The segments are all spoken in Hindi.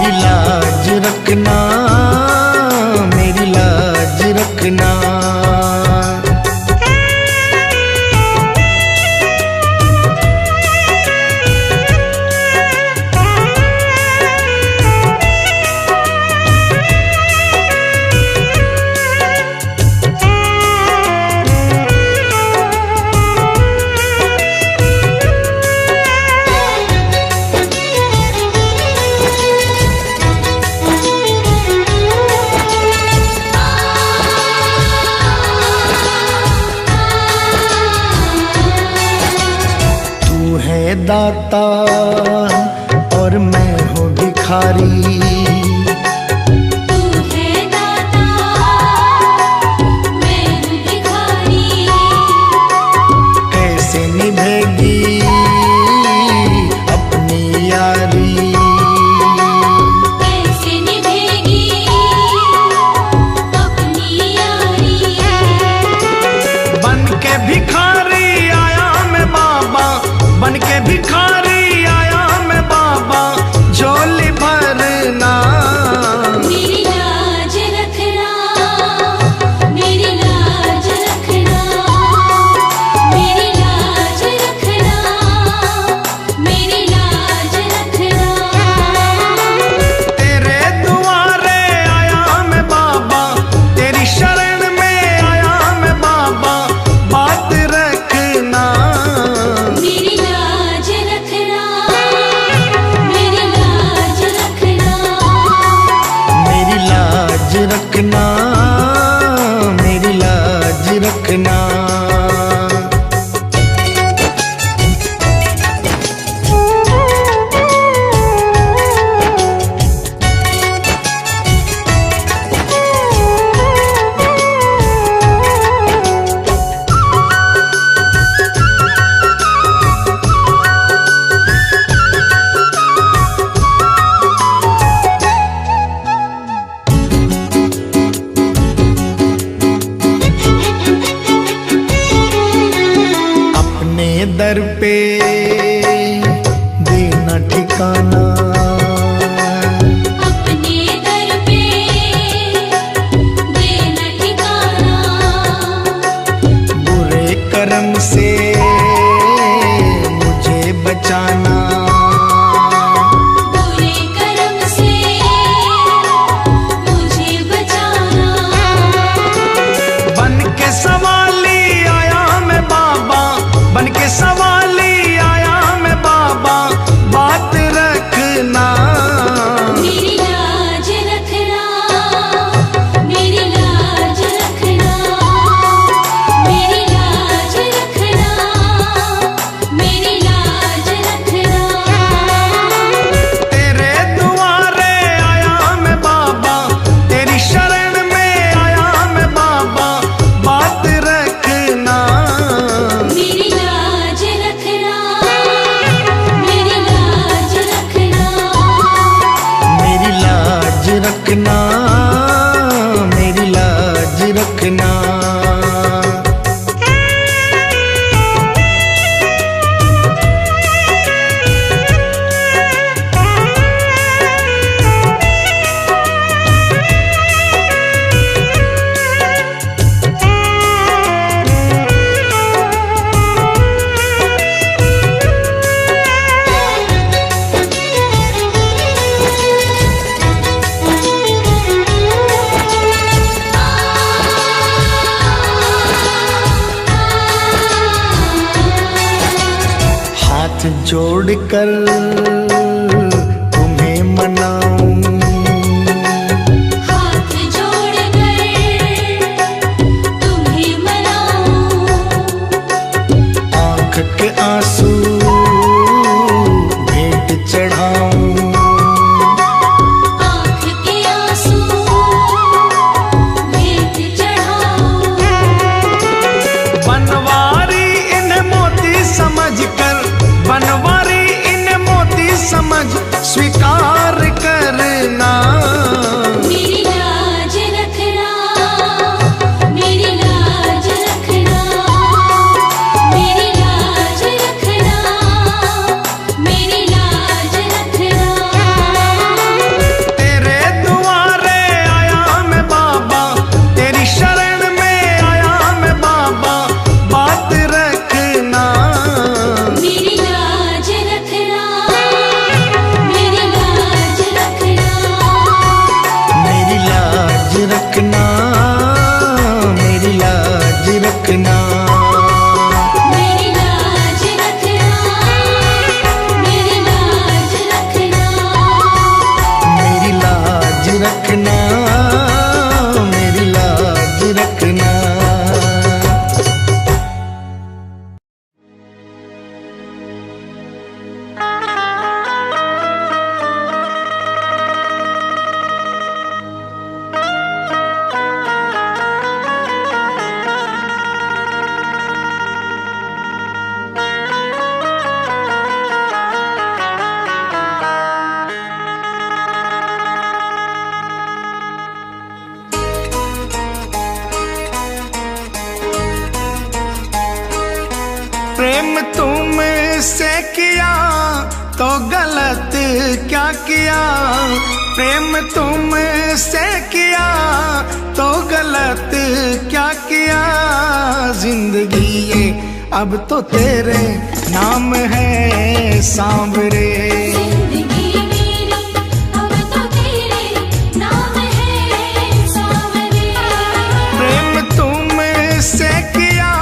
मेरी लाज रखना, मेरी लाज रखना। दाता और मैं हूँ भिखारी, तू है दाता मैं हूँ भिखारी। कैसे निभेगी अपनी यारी, कैसे निभेगी अपनी यारी। बन के भिखारी आया मैं बाबा, बन के भिखारी आया मैं बाबा, झोली भरना। मेरी लाज रखना, मेरी लाज रखना, मेरी लाज रखना, मेरी लाज रखना। तेरे दुआरे आया मैं बाबा, तेरी शरण में आया मैं बाबा, बात रखना। मेरी लाज रखना, मेरी लाज रखना, मेरी लाज रखना, मेरी लाज रखना। अपने दर पे देना ठिकाना, अपने दर पे देना ठिकाना। बुरे कर्म से मुझे बचाना। बुरे कर्म से मुझे बचाना। बन के सवाली आया मैं बाबा, बन के सवाली आया मैं बाबा, बात रखना। मेरी लाज रखना, मेरी लाज रखना, मेरी लाज रखना, मेरी लाज रखना। तेरे दुआरे आया मैं बाबा, तेरी शरण में आया मैं बाबा, बात रखना। मेरी लाज रखना, मेरी लाज रखना, मेरी लाज रखना, मेरी लाज रखना। हाथ जोड़कर तुम्हें मनाऊं, हाथ जोड़कर तुम्हें मनाऊं। आँख के आंसू भेंट चढ़ाऊं। आँख के आंसू भेंट चढ़ाऊं। बनवारी इन मोती समझकर, बनवारी इन मोती समझ स्वीकार कर। क्या किया, प्रेम तुमसे किया तो गलत क्या किया। जिंदगी ये अब तो तेरे नाम है सांवरे। जिंदगी मेरी अब तो तेरे नाम है सांवरे। प्रेम तुमसे किया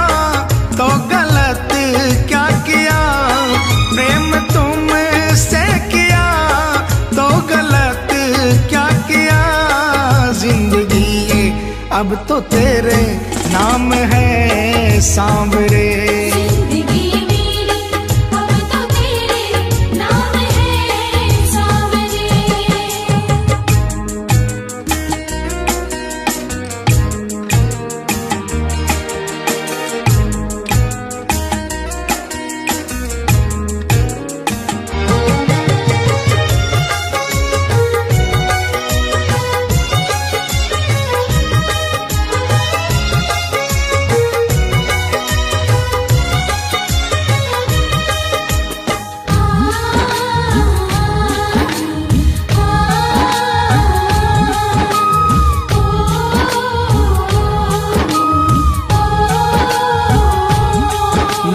तो गलत क्या किया, प्रेम तुमसे किया तो गलत क्या किया। जिंदगी ये अब तो तेरे नाम है सांवरे। जिंदगी मेरी अब तो तेरे नाम है सांवरे।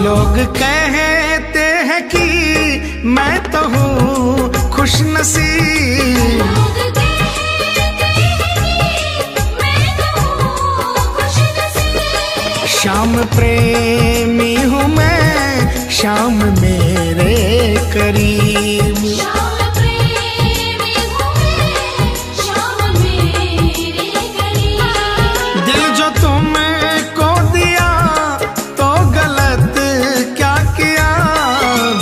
लोग कहते हैं कि मैं तो हूँ खुशनसीब, लोग कहते हैं कि मैं तो हूँ खुशनसीब। शाम प्रेमी हूँ मैं, शाम मेरे करीब। शाम प्रेमी हूँ मैं, शाम मेरे करीब। दिल जो तुमको दिया तो गलत क्या किया,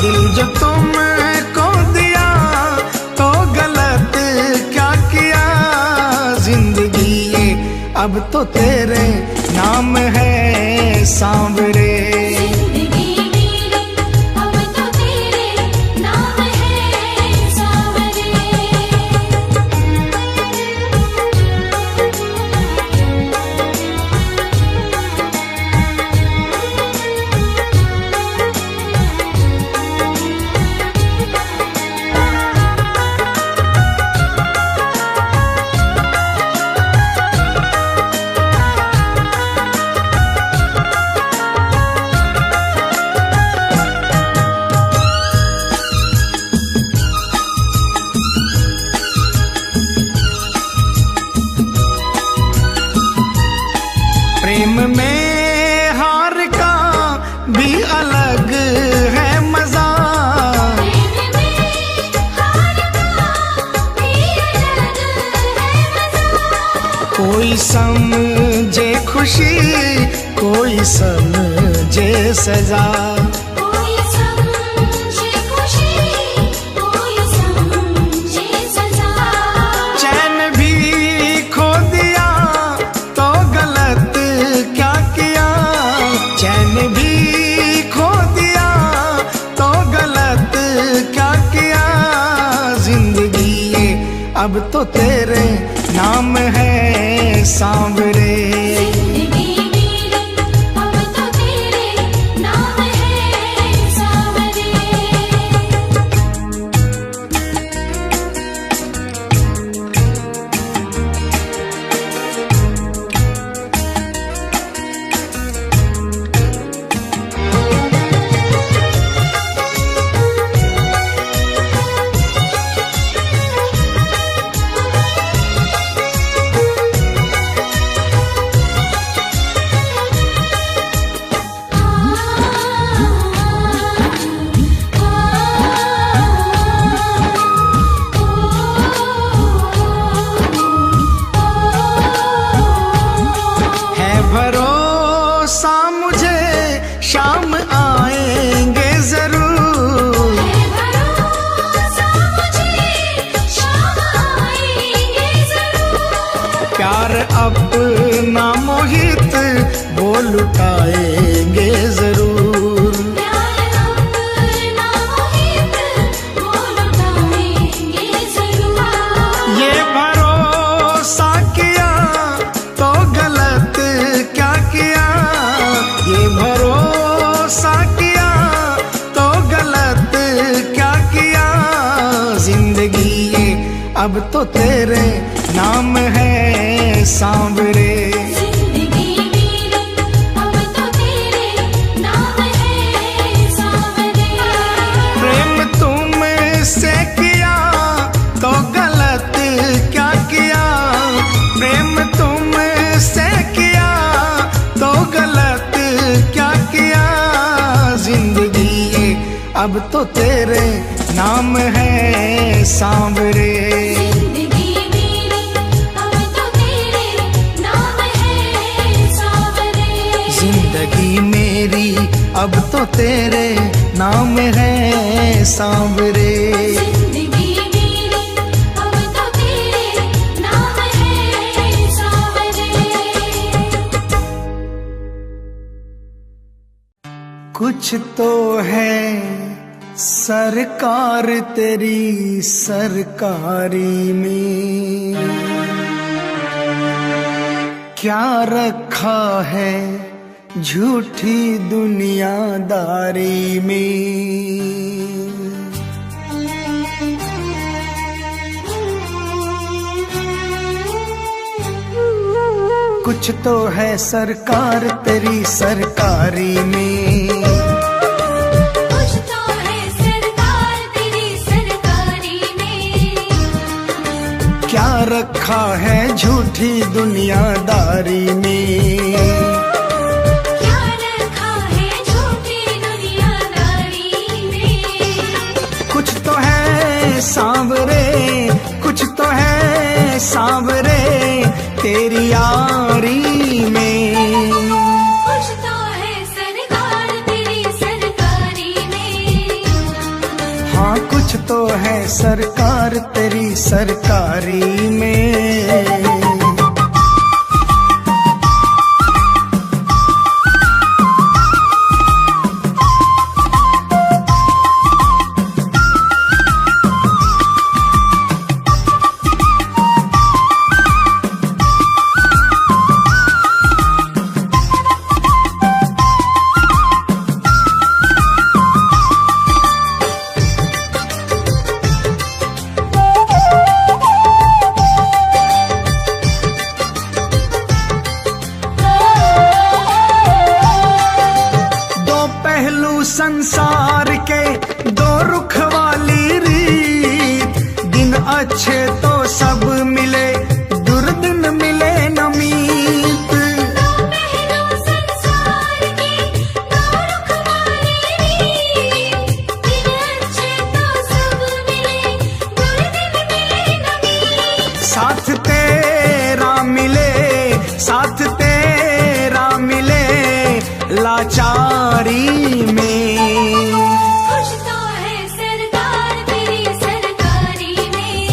दिल जो तुमको दिया तो गलत क्या किया। जिंदगी ये अब तो तेरे नाम है सांवरे। जिंदगी मेरी अब तो तेरे नाम है सांवरे। प्रेम में हार का भी अलग है मजा, प्रेम में हार का भी अलग है मजा। कोई समझे खुशी कोई समझे सजा। कोई समझे खुशी, कोई समझे सजा। चैन भी खो दिया तो गलत क्या किया, चैन भी खो दिया तो गलत क्या किया। जिंदगी ये अब तो तेरे नाम है सांवरे। जिंदगी मेरी अब तो तेरे नाम है सांवरे। है भरोसा मुझे शाम आएंगे जरूर, है भरोसा मुझे शाम आएंगे जरूर। प्यार अपना मोहित वो लुटाएंगे जरूर। प्यार अपना मोहित वो लुटाएंगे जरूर। ये भरोसा किया तो गलत क्या किया, ये भरोसा किया तो गलत क्या किया। जिंदगी अब तो तेरे नाम है सांवरे। जिंदगी मेरी अब तो तेरे नाम है सांवरे। प्रेम तुमसे किया तो गलत क्या किया, प्रेम तुमसे किया तो गलत क्या किया। जिंदगी ये अब तो तेरे नाम है सांवरे। जिंदगी मेरी अब तो तेरे नाम है सांवरे। जिंदगी मेरी अब तो तेरे नाम है सांवरे। जिंदगी मेरी अब तो तेरे नाम है सांवरे। कुछ तो है सरकार तेरी सरकारी में, क्या रखा है झूठी दुनियादारी में। कुछ तो है सरकार तेरी सरकारी में, कुछ तो है सरकार तेरी सरकारी में, क्या रखा है झूठी दुनियादारी में। क्या रखा है झूठी दुनियादारी में। कुछ तो है सांवरे, कुछ तो है सांवरे तेरी यारी में। कुछ तो है सरकार तेरी सरकारी में। हाँ कुछ तो है सरकार तेरी सरकारी में। संसार के दो रुख वाली रीत, दिन अच्छे तो सब मिले, दुर्दिन मिले न मीत। दो पहलू संसार के दो रुख वाली रीत, दिन अच्छे तो सब मिले, दुर्दिन मिले न मीत। साथ तेरा मिले, साथ तेरा मिले लाचारी में। कुछ तो है सरकार तेरी सरकारी में।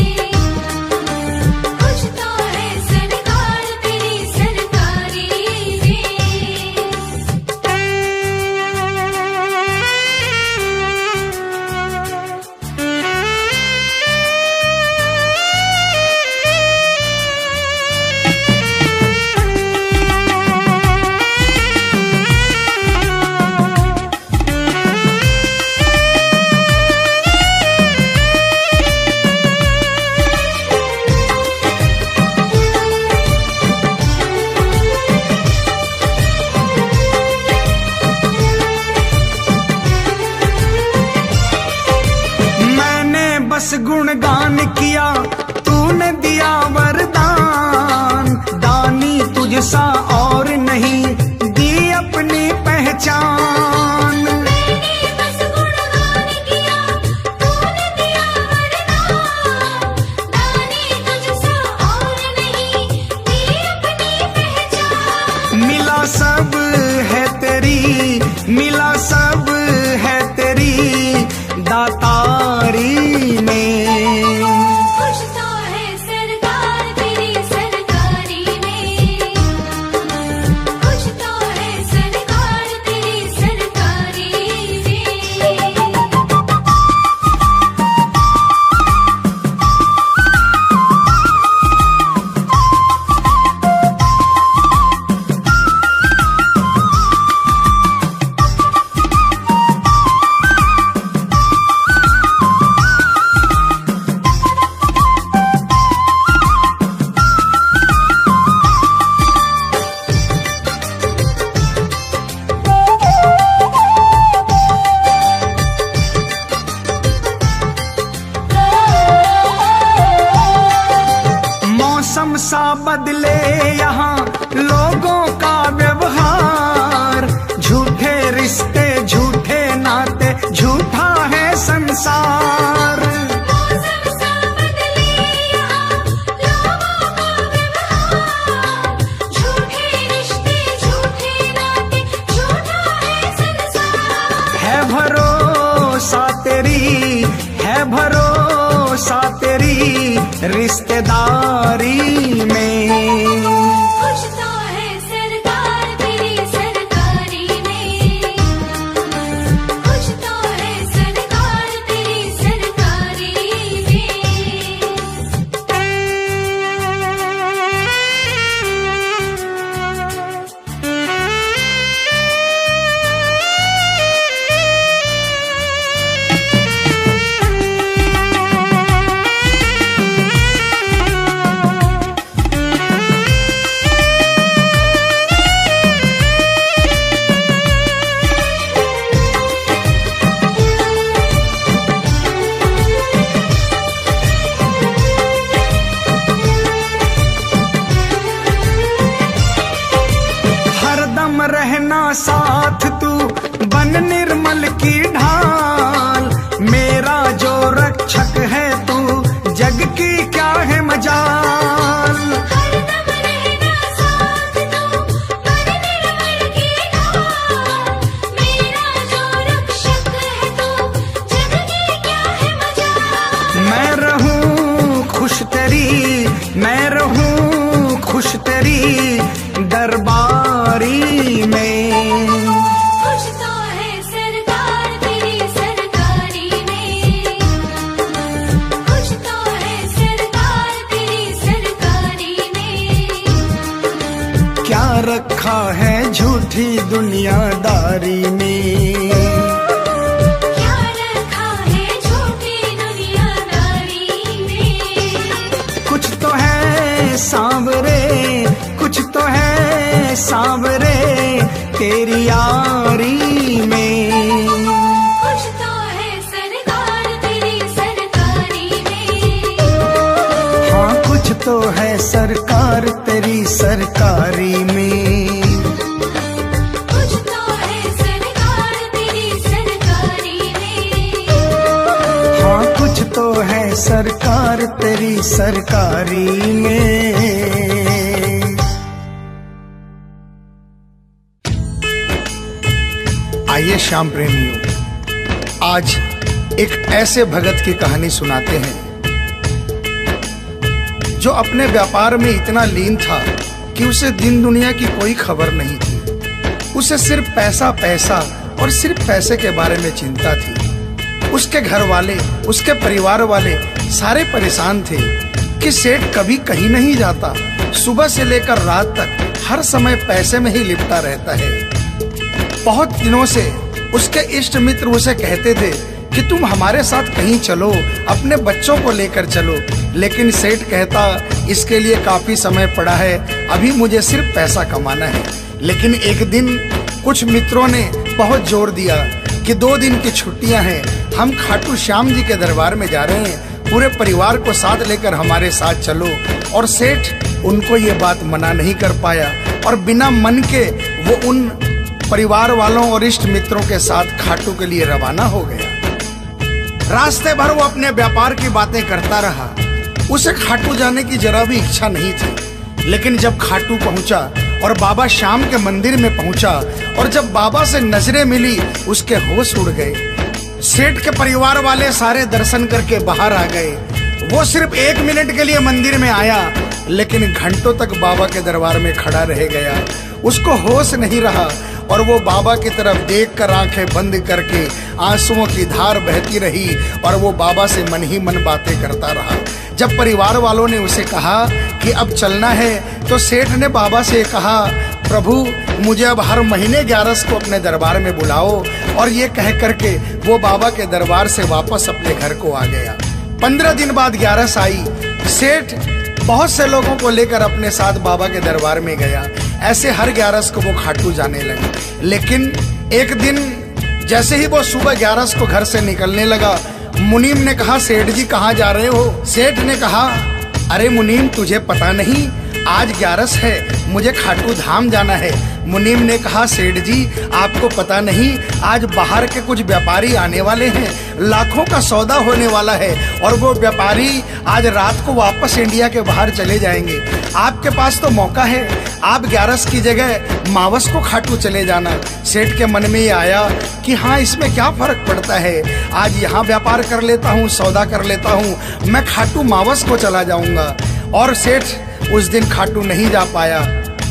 कुछ तो है सरकार तेरी सरकारी बस गुणगान किया तूने दिया वरदान, दानी तुझसा और नहीं दी अपनी पहचान। मैंने बस गुणगान किया तूने दिया वरदान, दानी तुझसा और नहीं दी अपनी पहचान। मिला सब है तेरी, मिला सब है तेरी दातारी में। कुछ तो है सरकार तेरी सरकारी में। कुछ तो है सरकार तेरी सरकारी में। सा बदले यहाँ लोगों का व्यवहार, झूठे रिश्ते झूठे नाते झूठा है संसार। मौसम सा बदले यहाँ लोगों का व्यवहार, झूठे रिश्ते झूठे नाते झूठा है संसार। है भरोसा तेरी रिश्तेदारी में, खुश तो है सरकार तेरी सरकारी में, खुश तो है सरकार तेरी सरकारी हरदम रहना साथ तू बन निर्मल की ढाल, मेरा जो रक्षक है तू जग की क्या है मजाल। हरदम रहना साथ तू बन निर्मल की ढाल, मेरा जो रक्षक है तू जग की क्या है मजाल। मैं रहूं खुश तेरी दरबारी में, खुश तो है सरकार तेरी सरकारी में, खुश तो है सरकार तेरी सरकारी में। क्या रखा है झूठी दुनियादारी में, क्या रखा है झूठी दुनियादारी में। कुछ तो है सांवरे, कुछ तो है सांवरे तेरी यारी में, खुश तो है सरकार तेरी सरकारी में, हाँ कुछ तो है सरकार तेरी सरकारी में, कुछ तो है सरकार तेरी सरकारी में। हाँ कुछ तो है सरकार तेरी सरकारी में। आइए श्याम प्रेमियों, आज एक ऐसे भगत की कहानी सुनाते हैं जो अपने व्यापार में इतना लीन था कि उसे दिन दुनिया की कोई खबर नहीं थी। उसे सिर्फ पैसा पैसा और सिर्फ पैसे के बारे में चिंता थी। उसके घर वाले, उसके परिवार वाले सारे परेशान थे कि सेठ कभी कहीं नहीं जाता, सुबह से लेकर रात तक हर समय पैसे में ही लिपटा रहता है। बहुत दिनों से उसके इष्ट मित्र उसे कहते थे कि तुम हमारे साथ कहीं चलो, अपने बच्चों को लेकर चलो, लेकिन सेठ कहता इसके लिए काफी समय पड़ा है, अभी मुझे सिर्फ पैसा कमाना है। लेकिन एक दिन कुछ मित्रों ने बहुत जोर दिया कि 2 दिन की छुट्टियां हैं, हम खाटू श्याम जी के दरबार में जा रहे हैं, पूरे परिवार को साथ लेकर हमारे साथ चलो। और सेठ उनको ये बात मना नहीं कर पाया और बिना मन के वो उन परिवार वालों और इष्ट मित्रों के साथ खाटू के लिए रवाना हो गया। रास्ते भर वो अपने व्यापार की बातें करता रहा। उसे खाटू जाने की जरा भी इच्छा नहीं थी। लेकिन जब खाटू पहुंचा और बाबा श्याम के मंदिर में पहुंचा और जब बाबा से नजरें मिली, उसके होश उड़ गए। सेठ के परिवार वाले सारे दर्शन करके बाहर आ गए। वो सिर्फ 1 मिनट के लिए मंदिर में आया, लेकिन घंटों तक बाबा के दरबार में खड़ा रह गया। उसको होश नहीं रहा और वो बाबा की तरफ देखकर आंखें बंद करके आंसुओं की धार बहती रही और वो बाबा से मन ही मन बातें करता रहा। जब परिवार वालों ने उसे कहा कि अब चलना है, तो सेठ ने बाबा से कहा, प्रभु मुझे अब हर महीने 11 को अपने दरबार में बुलाओ। और ये कह करके वो बाबा के दरबार से वापस अपने घर को आ गया। 15 दिन बाद 11 आई। सेठ बहुत से लोगों को लेकर अपने साथ बाबा के दरबार में गया। ऐसे हर 11 को वो खाटू जाने लगे। लेकिन एक दिन जैसे ही वो सुबह 11 को घर से निकलने लगा, मुनीम ने कहा, सेठ जी कहाँ जा रहे हो? सेठ ने कहा, अरे मुनीम, तुझे पता नहीं आज 11 है, मुझे खाटू धाम जाना है। मुनीम ने कहा, सेठ जी आपको पता नहीं आज बाहर के कुछ व्यापारी आने वाले हैं, लाखों का सौदा होने वाला है और वो व्यापारी आज रात को वापस इंडिया के बाहर चले जाएंगे। आपके पास तो मौका है, आप 11 की जगह मावस को खाटू चले जाना। सेठ के मन में ये आया कि हाँ, इसमें क्या फर्क पड़ता है, आज यहाँ व्यापार कर लेता हूँ, सौदा कर लेता हूँ, मैं खाटू मावस को चला जाऊंगा। और सेठ उस दिन खाटू नहीं जा पाया।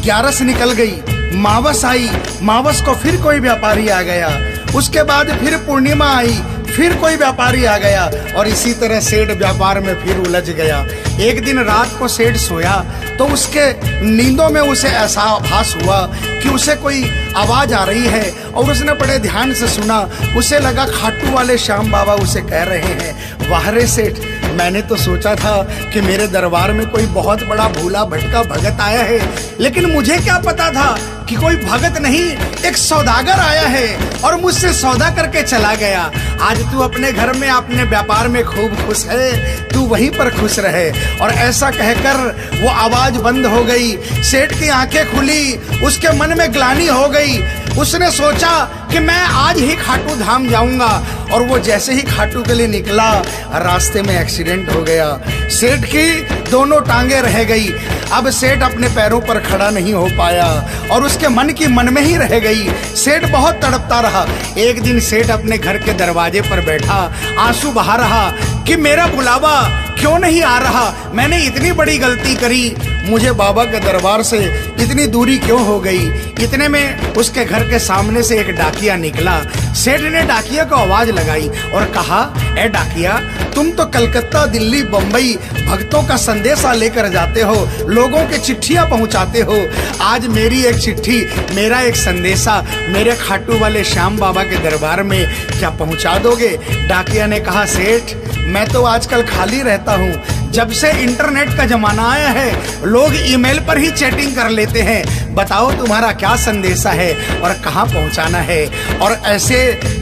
11 निकल गई, मावस आई, मावस को फिर कोई व्यापारी आ गया, उसके बाद फिर पूर्णिमा आई, फिर कोई व्यापारी आ गया और इसी तरह सेठ व्यापार में फिर उलझ गया। एक दिन रात को सेठ सोया तो उसके नींदों में उसे ऐसा आभास हुआ कि उसे कोई आवाज आ रही है और उसने बड़े ध्यान से सुना। उसे लगा खाटू वाले श्याम बाबा उसे कह रहे हैं, वाह रे सेठ, मैंने तो सोचा था कि मेरे दरबार में कोई बहुत बड़ा भूला भटका भगत आया है, लेकिन मुझे क्या पता था कि कोई भगत नहीं, एक सौदागर आया है और मुझसे सौदा करके चला गया। आज तू अपने घर में अपने व्यापार में खूब खुश है, तू वहीं पर खुश रहे। और ऐसा कहकर वो आवाज बंद हो गई। सेठ की आंखें खुली, उसके मन में ग्लानि हो गई। उसने सोचा कि मैं आज ही खाटू धाम जाऊंगा और वो जैसे ही खाटू के लिए निकला, रास्ते में एक्सीडेंट हो गया। सेठ की दोनों टांगे रह गई। अब सेठ अपने पैरों पर खड़ा नहीं हो पाया और उसके मन की मन में ही रह गई। सेठ बहुत तड़पता रहा। एक दिन सेठ अपने घर के दरवाजे पर बैठा, आंसू बहा रहा कि मेरा बुलावा क्यों नहीं आ रहा, मैंने इतनी बड़ी गलती करी, मुझे बाबा के दरबार से इतनी दूरी क्यों हो गई। इतने में उसके घर के सामने से एक डाकिया निकला। सेठ ने डाकिया को आवाज लगाई और कहा, ए डाकिया, तुम तो कलकत्ता, दिल्ली, बम्बई भक्तों का संदेशा लेकर जाते हो, लोगों के चिट्ठियां पहुंचाते हो। आज मेरी एक चिट्ठी, मेरा एक संदेशा मेरे खाटू वाले श्याम बाबा के दरबार में क्या पहुंचा दोगे। डाकिया ने कहा, सेठ मैं तो आजकल खाली रहता हूँ, जब से इंटरनेट का जमाना आया है लोग ईमेल पर ही चैटिंग कर लेते हैं, बताओ तुम्हारा क्या संदेशा है और कहाँ पहुँचाना है। और ऐसे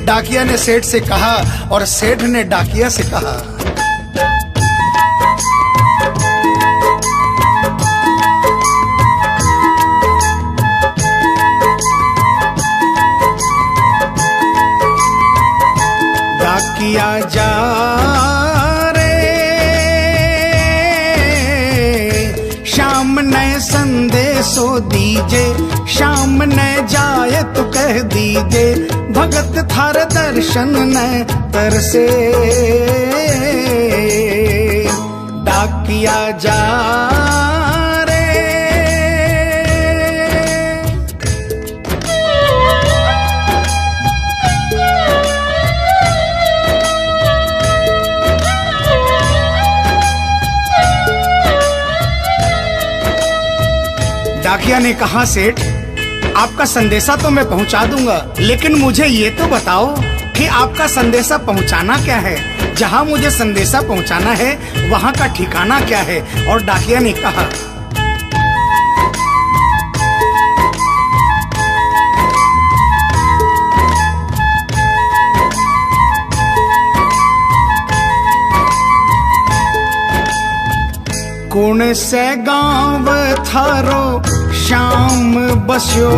डाकिया ने सेठ से कहा और सेठ ने डाकिया से कहा। डाकिया जा संदेशो दीजे, शाम न जाए तो कह दीजे, भगत थार दर्शन न तरसे। डाकिया जा रे। डाकिया ने कहा, सेठ आपका संदेशा तो मैं पहुंचा दूंगा, लेकिन मुझे ये तो बताओ कि आपका संदेशा पहुंचाना क्या है, जहां मुझे संदेशा पहुंचाना है वहां का ठिकाना क्या है। और डाकिया ने कहा, कौन से गांव थारो श्याम बस्यो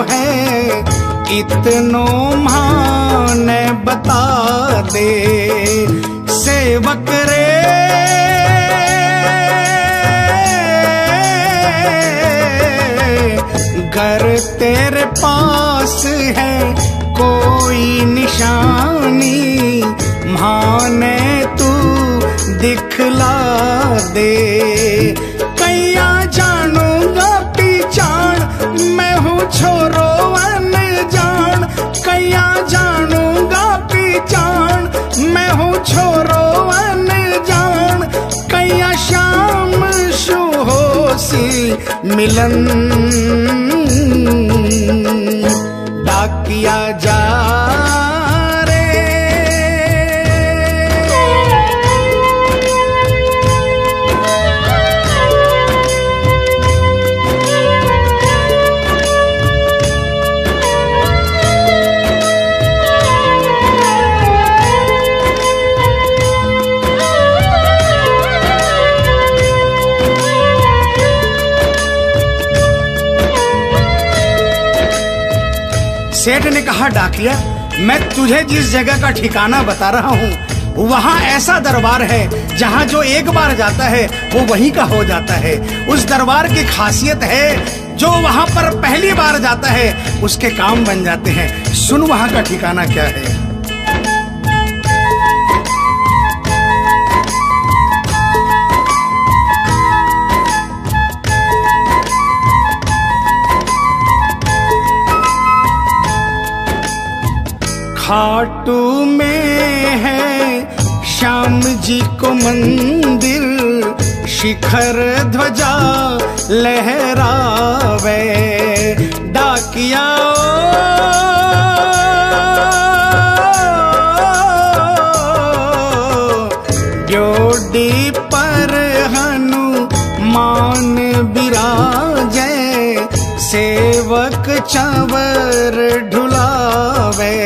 है, इतनो मान बता दे। सेवक रे घर तेरे पास है कोई निशानी, माने तू दिखला दे। कैया जानूंगा पहचान, मैं हूँ छोरो अनजान। कैया जानूंगा पहचान, मैं हूँ छोरो अनजान। कैया शाम सुहोसी मिलन, डाकिया जा सेठ ने कहा, डाकिया मैं तुझे जिस जगह का ठिकाना बता रहा हूँ वहाँ ऐसा दरबार है जहाँ जो एक बार जाता है वो वहीं का हो जाता है। उस दरबार की खासियत है जो वहाँ पर पहली बार जाता है उसके काम बन जाते हैं। सुन वहाँ का ठिकाना क्या है। खाटू में है श्याम जी को मंदिर, शिखर ध्वजा लहरावे। डाकिया ड्योडी पर हनुमान बिराजे, सेवक चंवर ढुलावे।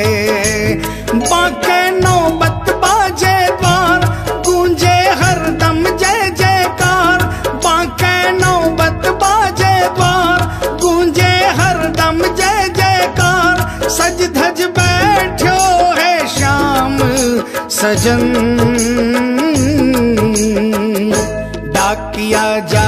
बाके नौबत बाजे द्वार, गूंजे हरदम जय जयकार। बाके नौबत बाजे द्वार, गूंजे हरदम जय जयकार। सज धज बैठो है श्याम सजन, डाकिया जा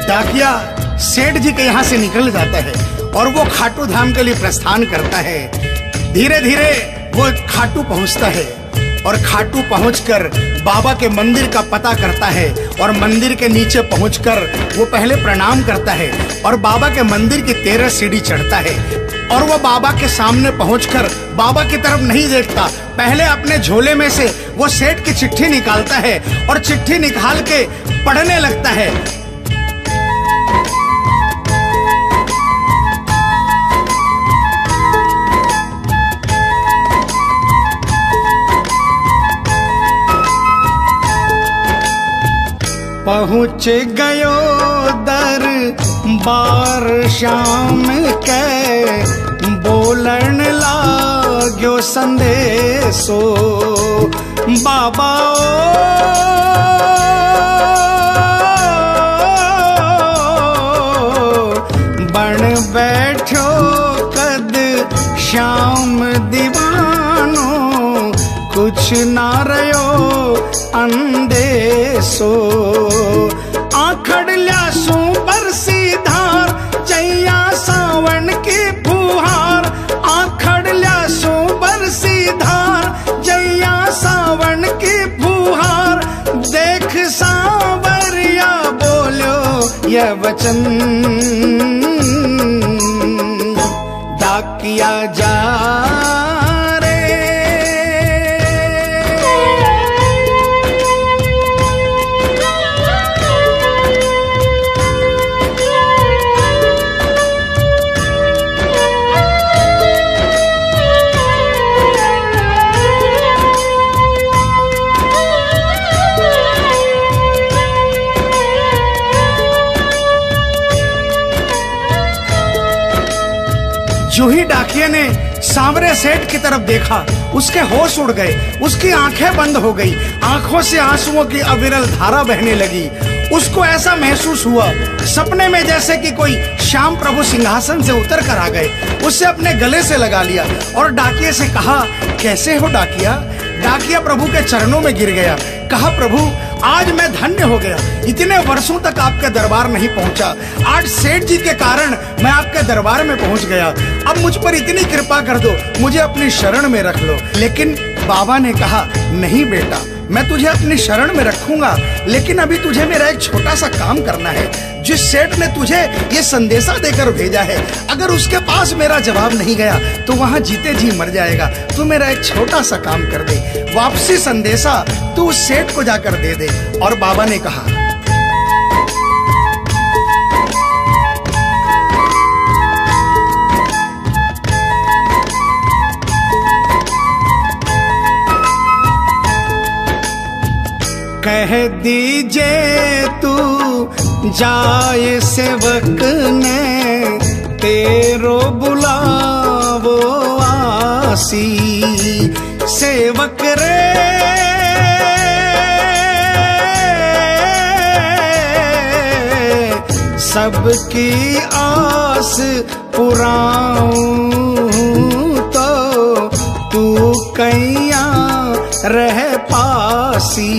डाकिया सेठ जी के यहाँ से निकल जाता है और वो खाटू धाम के लिए प्रस्थान करता है। धीरे धीरे वो खाटू पहुँचता है और खाटू पहुंचकर बाबा के मंदिर का पता करता है और मंदिर के नीचे पहुंचकर वो पहले प्रणाम करता है और बाबा के मंदिर की 13 सीढ़ी चढ़ता है। और वो बाबा के सामने पहुंचकर बाबा की तरफ नहीं देखता, पहले अपने झोले में से वो सेठ की चिट्ठी निकालता है और चिट्ठी निकाल के पढ़ने लगता है। पहुँच गयो दरबार श्याम के, बोलन लाग्यो संदेशो। बाबा बन बैठो कद श्याम दीवानो, कुछ ना रयो अंदेशो। आखड़ ल्यासू बरसी धार, जैया सावन की फुहार। आखड़ ल्यासू बरसी धार, जैया सावन की फुहार। देख सांवरिया बोलो यह वचन, डाकिया जा जो ही डाकिया ने सांवरे सेठ की तरफ देखा उसके होश उड़ गए, उसकी आंखें बंद हो गई, आंखों से आंसुओं की अविरल धारा बहने लगी। उसको ऐसा महसूस हुआ सपने में जैसे कि कोई श्याम प्रभु सिंहासन से उतर कर आ गए। उससे अपने गले से लगा लिया और डाकिया से कहा, कैसे हो डाकिया? डाकिया प्रभु के चरणों में गिर गया, कहा, प्रभु आज मैं धन्य हो गया, इतने वर्षों तक आपके दरबार नहीं पहुंचा, आज सेठ जी के कारण मैं आपके दरबार में पहुंच गया। अब मुझ पर इतनी कृपा कर दो, मुझे अपनी शरण में रख लो। लेकिन बाबा ने कहा, नहीं बेटा, मैं तुझे अपनी शरण में रखूंगा, लेकिन अभी तुझे मेरा एक छोटा सा काम करना है। जिस सेठ ने तुझे ये संदेशा देकर भेजा है, अगर उसके पास मेरा जवाब नहीं गया तो वहाँ जीते जी मर जाएगा। तू मेरा एक छोटा सा काम कर दे, वापसी संदेशा तू उस सेठ को जाकर दे दे। और बाबा ने कहा, कह दीजिए तू जाए सेवक ने तेरो बुला पासी। सेवक रे सबकी आस पुराऊं तो तू कैया रह पासी।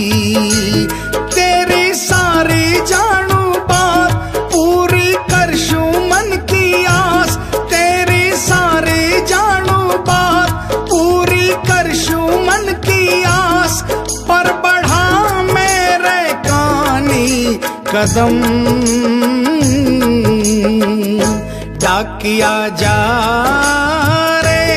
तेरी सारी जानू बात पूरी करशू मन की आस। तेरी सारी जानू बात पूरी करशू मन की आस। पर बढ़ा मेरे कानी कदम डाकिया जा रे।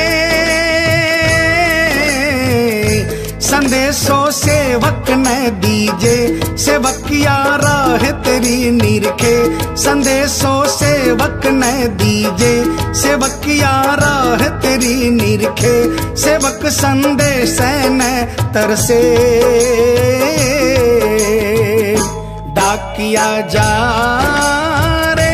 संदेशो सेवक न दीजे सेवकिया राह तेरी निरखे। संदेशो सेवक न दीजे सेवकिया राह तेरी निरखे। सेवक संदेश न तरसे डाकिया जा रे।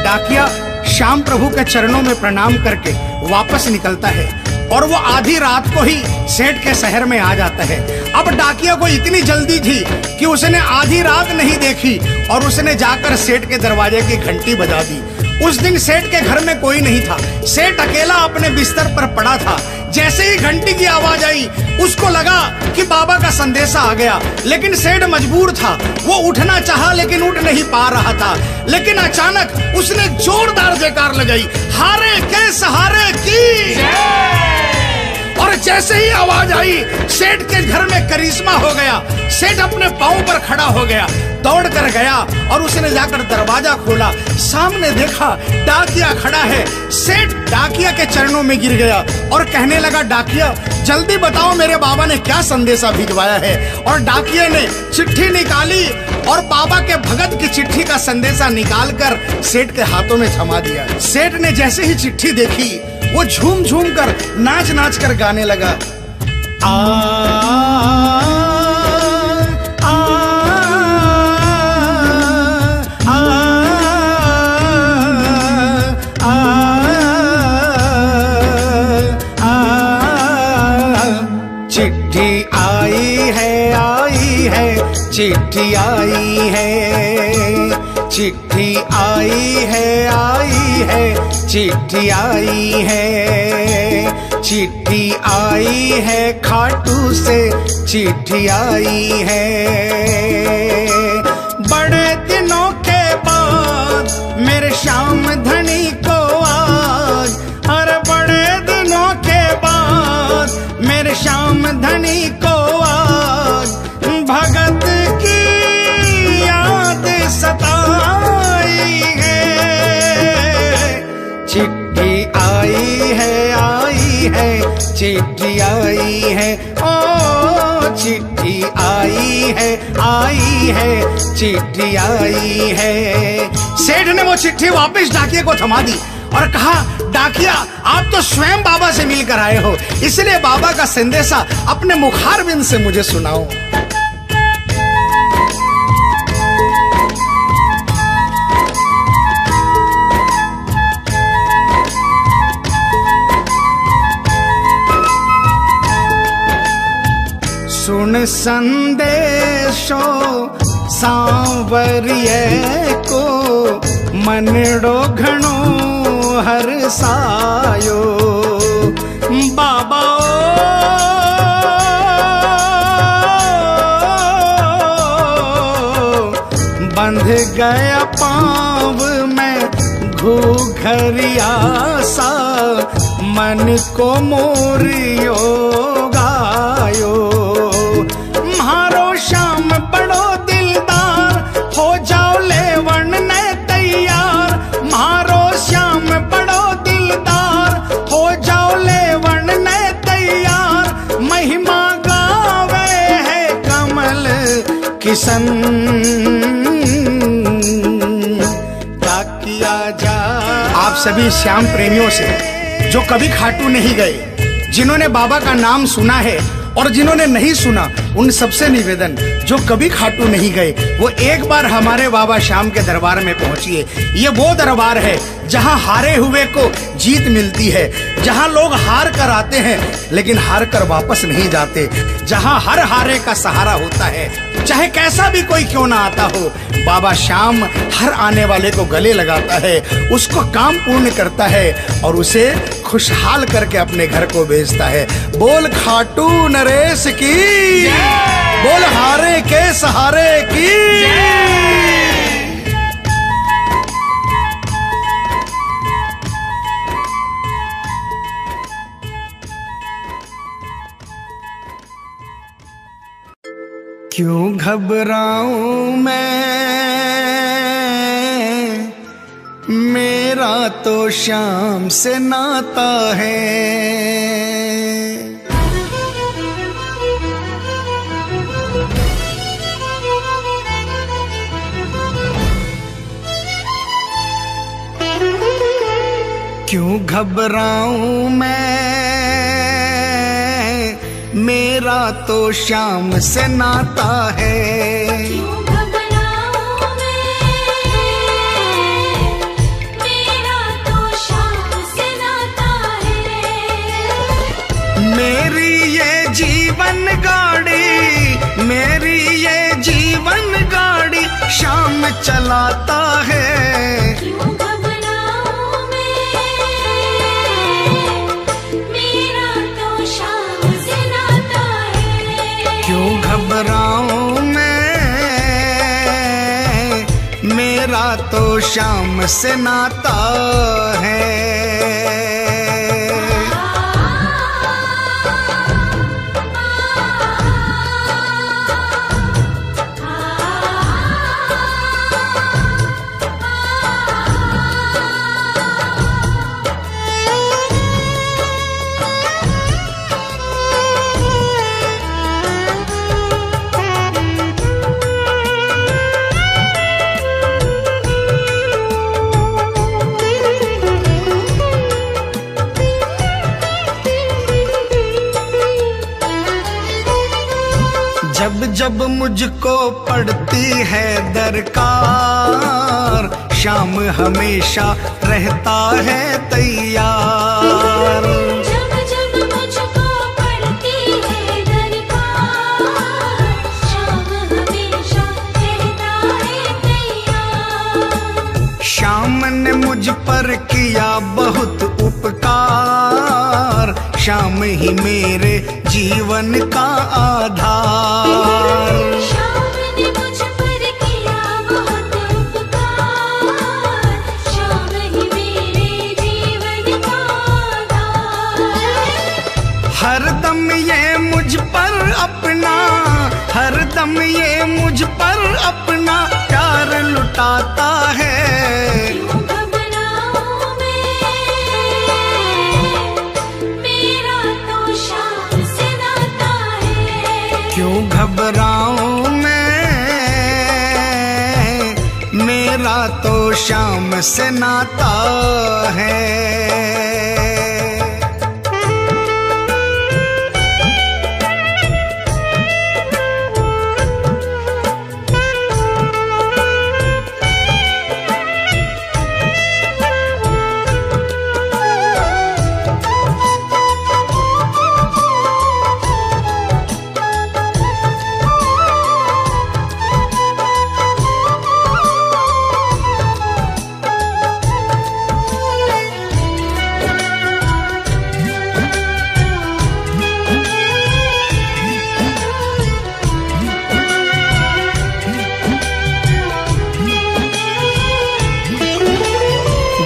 डाकिया श्याम प्रभु के चरणों में प्रणाम करके वापस निकलता है और वो आधी रात को ही सेठ के शहर में आ जाता है। अब डाकिया को इतनी जल्दी थी कि उसने आधी रात नहीं देखी और उसने जाकर सेठ के दरवाजे की घंटी बजा दी। उस दिन सेठ के घर में कोई नहीं था। सेठ अकेला अपने बिस्तर पर पड़ा था। जैसे ही घंटी की आवाज आई उसको लगा कि बाबा का संदेशा आ गया, लेकिन सेठ मजबूर था। वो उठना चाहा लेकिन उठ नहीं पा रहा था। लेकिन अचानक उसने जोरदार जयकार लगाई, हारे के सहारे की। और जैसे ही आवाज आई सेठ के घर में करिश्मा हो गया। सेठ अपने पांव पर खड़ा हो गया, दौड़ कर गया और उसने जाकर दरवाजा खोला। सामने देखा डाकिया खड़ा है। सेठ डाकिया के चरणों में गिर गया और कहने लगा, डाकिया जल्दी बताओ मेरे बाबा ने क्या संदेशा भिजवाया है। और डाकिया ने चिट्ठी निकाली और बाबा के भगत की चिट्ठी का संदेशा निकालकर सेठ के हाथों में थमा दिया। सेठ ने जैसे ही चिट्ठी देखी वो झूम झूम कर नाच नाच कर गाने लगा। आ आ आ आ चिट्ठी आई है चिट्ठी आई है। चिट्ठी आई है चिट्ठी आई है। चिट्ठी आई है खाटू से चिट्ठी आई है। बड़े दिनों के बाद मेरे श्याम धनी को आज। अरे बड़े दिनों के बाद मेरे श्याम धनी को आज भगत की याद सताई है। चिट्ठी आई है चिट्ठी आई है। ओ चिट्ठी आई है चिट्ठी आई है। सेठ ने वो चिट्ठी वापस डाकिया को थमा दी और कहा, डाकिया आप तो स्वयं बाबा से मिलकर आए हो, इसलिए बाबा का संदेशा अपने मुखारबिंद से मुझे सुनाओ। सुन संदेशो सांवरिये को मनड़ो घणो हरसायो। बाबा बंध गया पाँव में घूघरिया सा, मन को मोरियो गायो। म्हारो श्याम बड़ो दिलदार, हो जाओ लेवन ने तैयार। म्हारो श्याम बड़ो दिलदार, हो जाओ लेवन ने तैयार। महिमा गावे है कमल किशन, क्या किया जा। आप सभी श्याम प्रेमियों से जो कभी खाटू नहीं गए, जिन्होंने बाबा का नाम सुना है और जिन्होंने नहीं सुना, उन सबसे निवेदन, जो कभी खाटू नहीं गए, वो एक बार हमारे बाबा श्याम के दरबार में पहुंचिए। ये वो दरबार है जहां हारे हुए को जीत मिलती है, जहां लोग हार कर आते हैं लेकिन हार कर वापस नहीं जाते, जहां हर हारे का सहारा होता है, चाहे कैसा भी कोई क्यों ना आता हो। बाबा श्याम हर आने वाले को गले लगाता है, उसको काम पूर्ण करता है और उसे खुशहाल करके अपने घर को भेजता है। बोल खाटू नरेश की, बोल हारे के सहारे की। क्यों घबराऊं मैं, मेरा तो श्याम से नाता है। क्यों घबराऊं मैं, मेरा तो श्याम से नाता है। क्यों घबराऊं मैं, मेरा तो श्याम से नाता है। मेरी ये जीवन गाड़ी, मेरी ये जीवन गाड़ी श्याम चलाता है। क्यों घबराऊं मैं, मेरा तो श्याम से नाता है। क्यों घबराऊं मैं, मेरा तो श्याम से नाता है। जब जब मुझको पड़ती है दरकार, श्याम हमेशा रहता है तैयार। जब जब मुझको पड़ती है दरकार, श्याम हमेशा रहता है तैयार। श्याम ने मुझ पर किया बहुत उपकार, श्याम ही मेरे जीवन का आधार। श्याम ने मुझ पर किया बहुत उपकार, श्याम ही मेरे जीवन का आधार। हरदम ये मुझ पर अपना, हरदम ये मुझ पर अपना प्यार लुटाता है। क्यों घबराऊं मैं, मेरा तो श्याम से नाता है। क्यों घबराऊं मैं, मेरा तो श्याम से नाता है।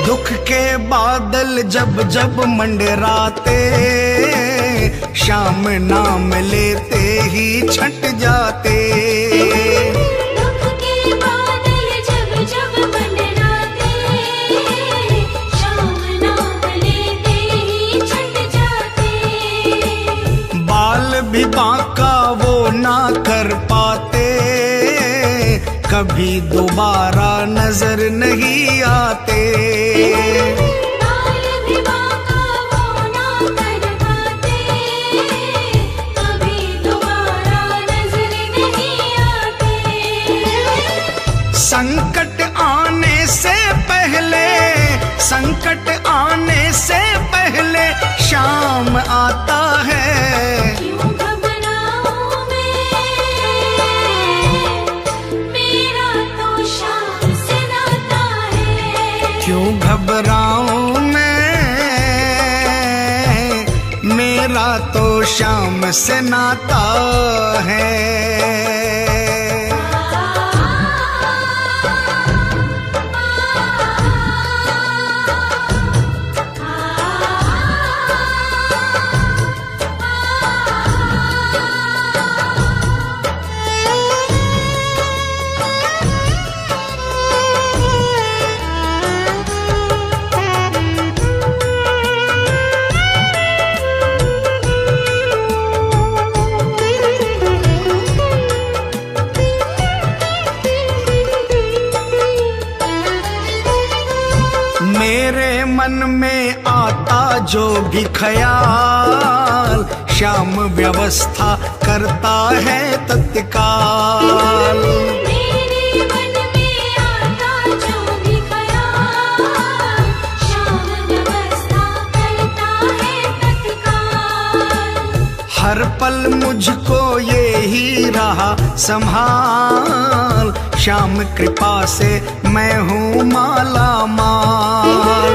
दुख के बादल जब जब मंडराते, श्याम नाम लेते ही छट जाते। दुख के बादल जब जब मंडराते, श्याम नाम लेते ही छट जाते। बाल भी बांका वो ना कर पाते, कभी दोबारा नजर नहीं आते। बाल भी बांका वो ना कर पाते, संकट आने से पहले शाम आता है। क्यों घबराऊं मैं, मेरा तो शाम से नाता है। क्यों घबराऊं मैं, मेरा तो शाम से नाता है। मेरे मन में आता जो भी ख्याल, शाम व्यवस्था करता है तत्काल। मेरे मन में आता जो भी ख्याल, शाम व्यवस्था करता है तत्काल। हर पल मुझको ये ही रहा संभाल, श्याम कृपा से मैं हूँ माला माल।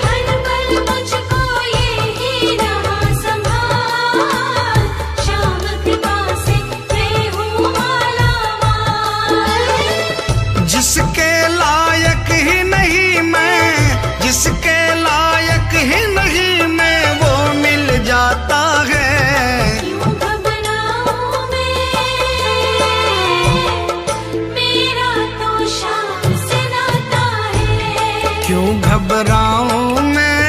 हर पल मुझको ये ही रहा संभाल, श्याम कृपा से मैं हूँ माला माल। जिसके लायक ही नहीं मैं, जिसके लायक ही नहीं मैं, वो मिल जाता है। क्यों घबराऊं मैं, मेरा तो शाम से नाता है। क्यों घबराऊं मैं,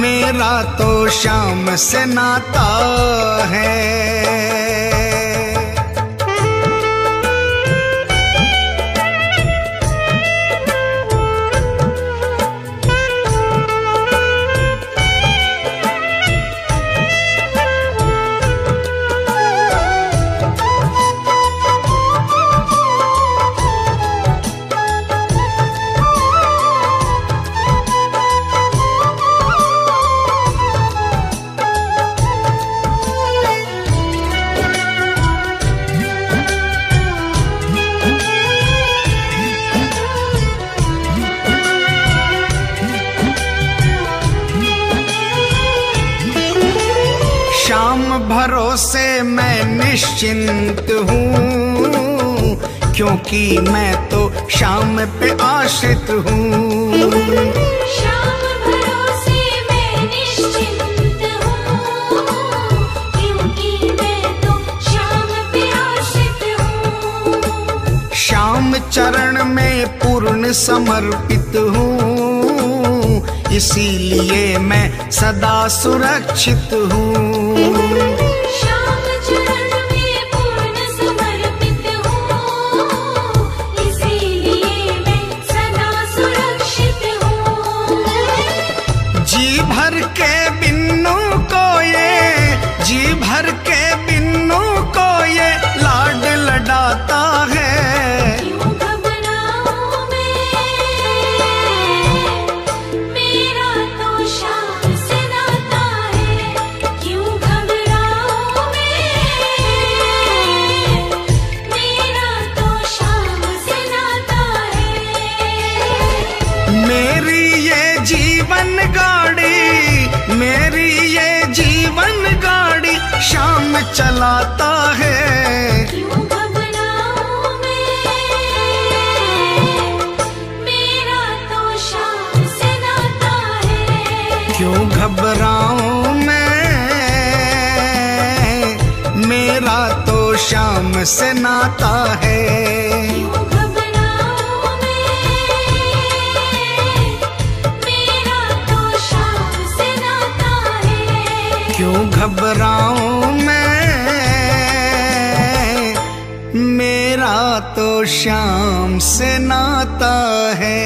मेरा तो शाम से नाता है। शाम भरोसे मैं निश्चिंत हूँ, क्योंकि मैं तो शाम पे आश्रित हूँ। शाम भरोसे मैं निश्चिंत हूँ, क्योंकि मैं तो शाम पे आश्रित हूँ। शाम चरण में पूर्ण समर्पित हूँ, इसीलिए मैं सदा सुरक्षित हूँ। शाम चरण में पूर्ण समर्पित हूँ, इसीलिए मैं सदा सुरक्षित हूँ। जी भर के बिन्नू को ये, जी भर के बिन्नू को ये लाड लडाता है। क्यों घबराऊं मैं, मेरा तो शाम से नाता है। क्यों घबराऊं मैं, मेरा तो शाम से नाता है। मेरी ये जीवन गाड़ी, मेरी ये जीवन गाड़ी शाम चलाता है। क्यों घबराऊं मैं, मेरा तो शाम से नाता है। क्यों घबराऊं मैं, मेरा तो शाम से नाता है। क्यों घबराऊं मैं, मेरा तो शाम से नाता है। क्यों घबराऊं मैं, मेरा तो शाम से नाता है।